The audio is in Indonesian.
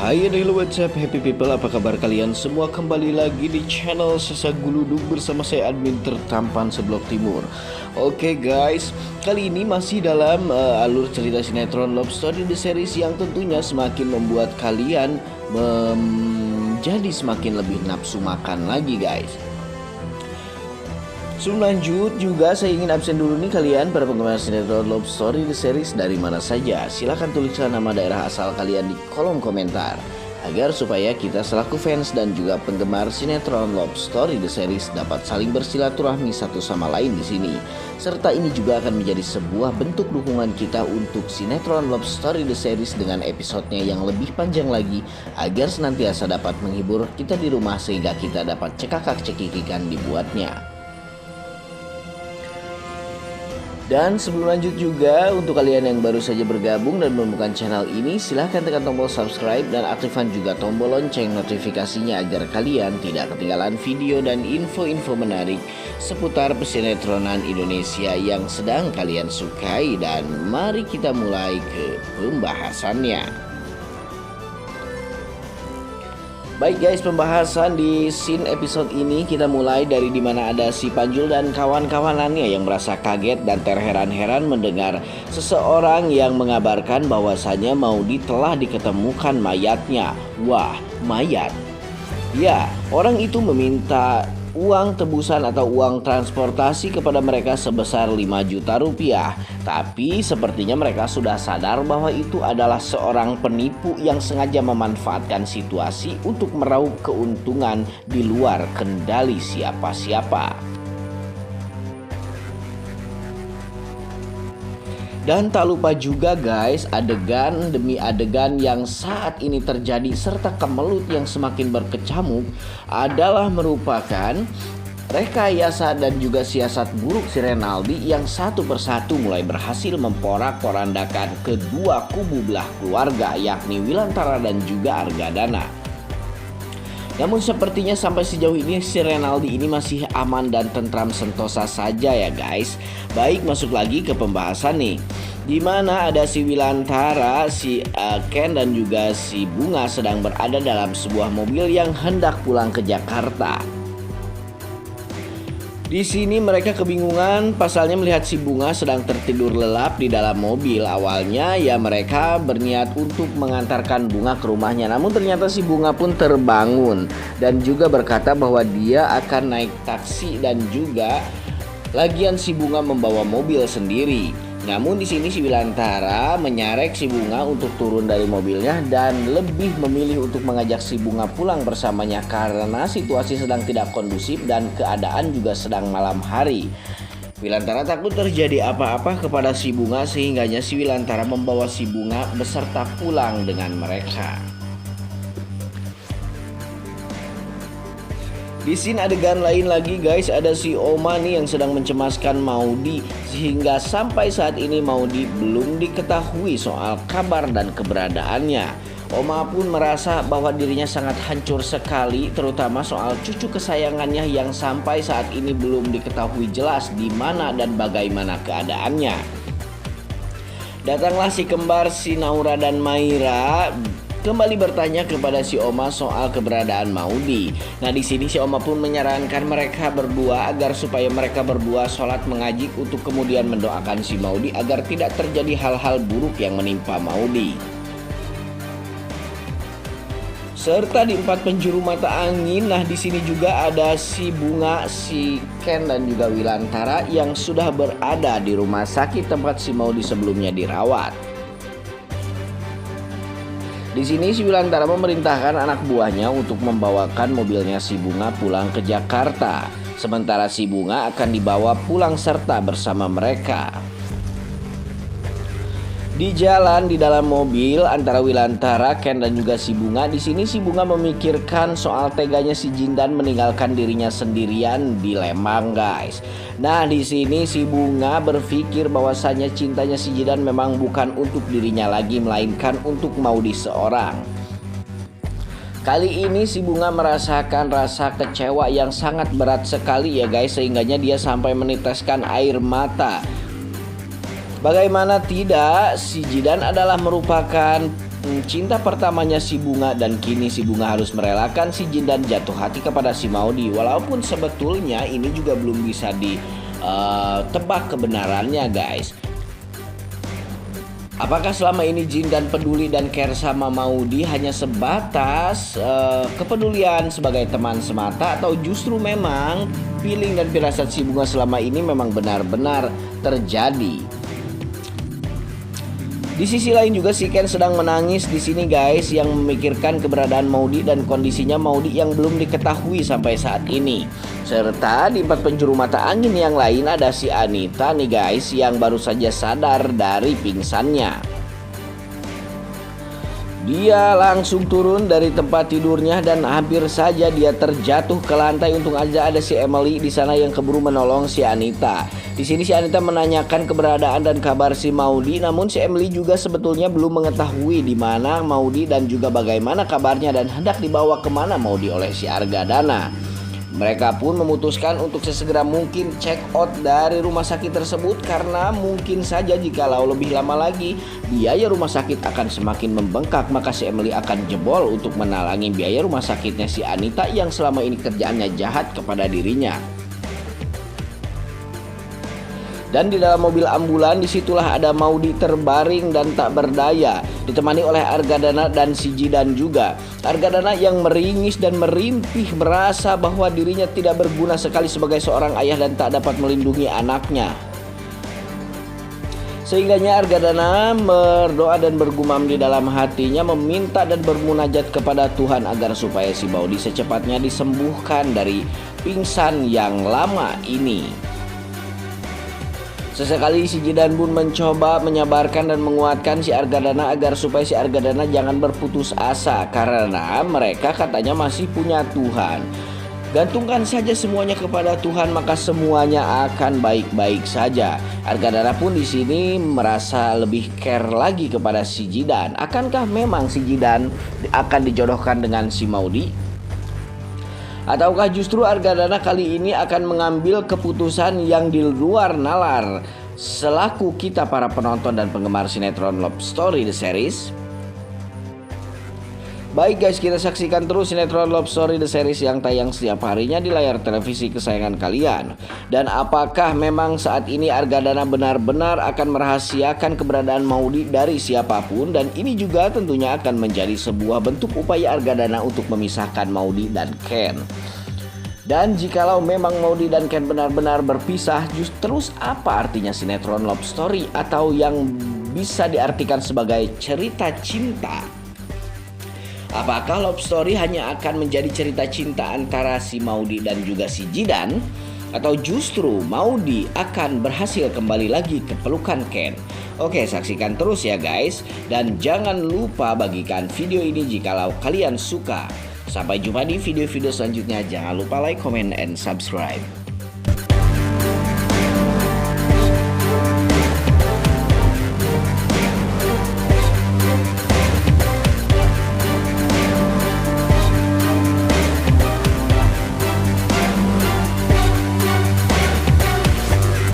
Hai hello what's up happy people, apa kabar kalian semua? Kembali lagi di channel Sesaguluduk bersama saya admin tertampan seblok timur. Oke guys, kali ini masih dalam alur cerita sinetron Love Story The Series yang tentunya semakin membuat kalian menjadi semakin lebih nafsu makan lagi guys. Sebelum lanjut juga saya ingin absen dulu nih kalian para penggemar sinetron Love Story The Series dari mana saja. Silahkan tuliskan nama daerah asal kalian di kolom komentar agar supaya kita selaku fans dan juga penggemar sinetron Love Story The Series dapat saling bersilaturahmi satu sama lain di sini. Serta ini juga akan menjadi sebuah bentuk dukungan kita untuk sinetron Love Story The Series dengan episodenya yang lebih panjang lagi agar senantiasa dapat menghibur kita di rumah sehingga kita dapat cekakak cekikikan dibuatnya. Dan sebelum lanjut juga, untuk kalian yang baru saja bergabung dan menemukan channel ini, silahkan tekan tombol subscribe dan aktifkan juga tombol lonceng notifikasinya agar kalian tidak ketinggalan video dan info-info menarik seputar pesinetronan Indonesia yang sedang kalian sukai. Dan mari kita mulai ke pembahasannya. Baik guys, pembahasan di scene episode ini kita mulai dari dimana ada si Panjul dan kawan-kawanannya yang merasa kaget dan terheran-heran mendengar seseorang yang mengabarkan bahwasannya Maudy telah diketemukan mayatnya. Wah, mayat? Ya, orang itu meminta uang tebusan atau uang transportasi kepada mereka sebesar 5 juta rupiah. Tapi sepertinya mereka sudah sadar bahwa itu adalah seorang penipu yang sengaja memanfaatkan situasi untuk meraup keuntungan di luar kendali siapa-siapa. Dan tak lupa juga guys, adegan demi adegan yang saat ini terjadi serta kemelut yang semakin berkecamuk adalah merupakan rekayasa dan juga siasat buruk si Renaldi yang satu persatu mulai berhasil memporak-porandakan kedua kubu belah keluarga, yakni Wilantara dan juga Argadana. Namun sepertinya sampai sejauh ini si Renaldi ini masih aman dan tentram sentosa saja ya guys. Baik, masuk lagi ke pembahasan nih, dimana ada si Wilantara, si Ken dan juga si Bunga sedang berada dalam sebuah mobil yang hendak pulang ke Jakarta. Di sini mereka kebingungan pasalnya melihat si Bunga sedang tertidur lelap di dalam mobil. Awalnya ya mereka berniat untuk mengantarkan Bunga ke rumahnya, namun ternyata si Bunga pun terbangun dan juga berkata bahwa dia akan naik taksi dan juga lagian si Bunga membawa mobil sendiri. Namun di sini si Wilantara menyarek si Bunga untuk turun dari mobilnya dan lebih memilih untuk mengajak si Bunga pulang bersamanya karena situasi sedang tidak kondusif dan keadaan juga sedang malam hari. Wilantara takut terjadi apa-apa kepada si Bunga sehingganya si Wilantara membawa si Bunga beserta pulang dengan mereka. Di scene adegan lain lagi guys, ada si Oma nih yang sedang mencemaskan Maudy sehingga sampai saat ini Maudy belum diketahui soal kabar dan keberadaannya. Oma pun merasa bahwa dirinya sangat hancur sekali, terutama soal cucu kesayangannya yang sampai saat ini belum diketahui jelas di mana dan bagaimana keadaannya. Datanglah si kembar si Naura dan Maira kembali bertanya kepada si Oma soal keberadaan Maudy. Nah di sini si Oma pun menyarankan mereka berdua agar supaya mereka berdua sholat mengaji untuk kemudian mendoakan si Maudy agar tidak terjadi hal-hal buruk yang menimpa Maudy. Serta di 4 penjuru mata angin, nah di sini juga ada si Bunga, si Ken dan juga Wilantara yang sudah berada di rumah sakit tempat si Maudy sebelumnya dirawat. Di sini si Wilantara memerintahkan anak buahnya untuk membawakan mobilnya si Bunga pulang ke Jakarta. Sementara si Bunga akan dibawa pulang serta bersama mereka. Di jalan di dalam mobil antara Wilantara, Ken dan juga si Bunga, di sini si Bunga memikirkan soal teganya si Jindan meninggalkan dirinya sendirian di Lembang, guys. Nah, di sini si Bunga berpikir bahwasanya cintanya si Jindan memang bukan untuk dirinya lagi melainkan untuk Maudy seorang. Kali ini si Bunga merasakan rasa kecewa yang sangat berat sekali ya guys, sehingganya dia sampai meneteskan air mata. Bagaimana tidak, si Jidan adalah merupakan cinta pertamanya si Bunga dan kini si Bunga harus merelakan si Jin dan jatuh hati kepada si Maudy. Walaupun sebetulnya ini juga belum bisa ditebak kebenarannya guys. Apakah selama ini Jin dan peduli dan care sama Maudy hanya sebatas kepedulian sebagai teman semata, atau justru memang feeling dan firasat si Bunga selama ini memang benar-benar terjadi? Di sisi lain juga si Ken sedang menangis di sini guys, yang memikirkan keberadaan Maudy dan kondisinya Maudy yang belum diketahui sampai saat ini. Serta di empat penjuru mata angin yang lain ada si Anita nih guys, yang baru saja sadar dari pingsannya. Dia langsung turun dari tempat tidurnya dan hampir saja dia terjatuh ke lantai. Untung aja ada si Emily di sana yang keburu menolong si Anita. Di sini si Anita menanyakan keberadaan dan kabar si Maudy, namun si Emily juga sebetulnya belum mengetahui di mana Maudy dan juga bagaimana kabarnya dan hendak dibawa kemana Maudy oleh si Argadana. Mereka pun memutuskan untuk sesegera mungkin check out dari rumah sakit tersebut, karena mungkin saja jikalau lebih lama lagi biaya rumah sakit akan semakin membengkak, maka si Emily akan jebol untuk menalangi biaya rumah sakitnya si Anita yang selama ini kerjaannya jahat kepada dirinya. Dan di dalam mobil ambulan disitulah ada Maudy terbaring dan tak berdaya, ditemani oleh Argadana dan si Jidan juga. Argadana yang meringis dan merintih merasa bahwa dirinya tidak berguna sekali sebagai seorang ayah dan tak dapat melindungi anaknya. Sehingganya Argadana berdoa dan bergumam di dalam hatinya, meminta dan bermunajat kepada Tuhan agar supaya si Maudy secepatnya disembuhkan dari pingsan yang lama ini. Sesekali si Jidan pun mencoba menyabarkan dan menguatkan si Argadana agar supaya si Argadana jangan berputus asa, karena mereka katanya masih punya Tuhan. Gantungkan saja semuanya kepada Tuhan, maka semuanya akan baik-baik saja. Argadana pun di sini merasa lebih care lagi kepada si Jidan. Akankah memang si Jidan akan dijodohkan dengan si Maudy? Ataukah justru Argadana kali ini akan mengambil keputusan yang di luar nalar selaku kita para penonton dan penggemar sinetron Love Story The Series? Baik guys, kita saksikan terus sinetron Love Story The Series yang tayang setiap harinya di layar televisi kesayangan kalian. Dan apakah memang saat ini Argadana benar-benar akan merahasiakan keberadaan Maudy dari siapapun? Dan ini juga tentunya akan menjadi sebuah bentuk upaya Argadana untuk memisahkan Maudy dan Ken. Dan jikalau memang Maudy dan Ken benar-benar berpisah, terus apa artinya sinetron Love Story atau yang bisa diartikan sebagai cerita cinta? Apakah Love Story hanya akan menjadi cerita cinta antara si Maudy dan juga si Jidan? Atau justru Maudy akan berhasil kembali lagi ke pelukan Ken? Oke, saksikan terus ya guys. Dan jangan lupa bagikan video ini jikalau kalian suka. Sampai jumpa di video-video selanjutnya. Jangan lupa like, comment, and subscribe.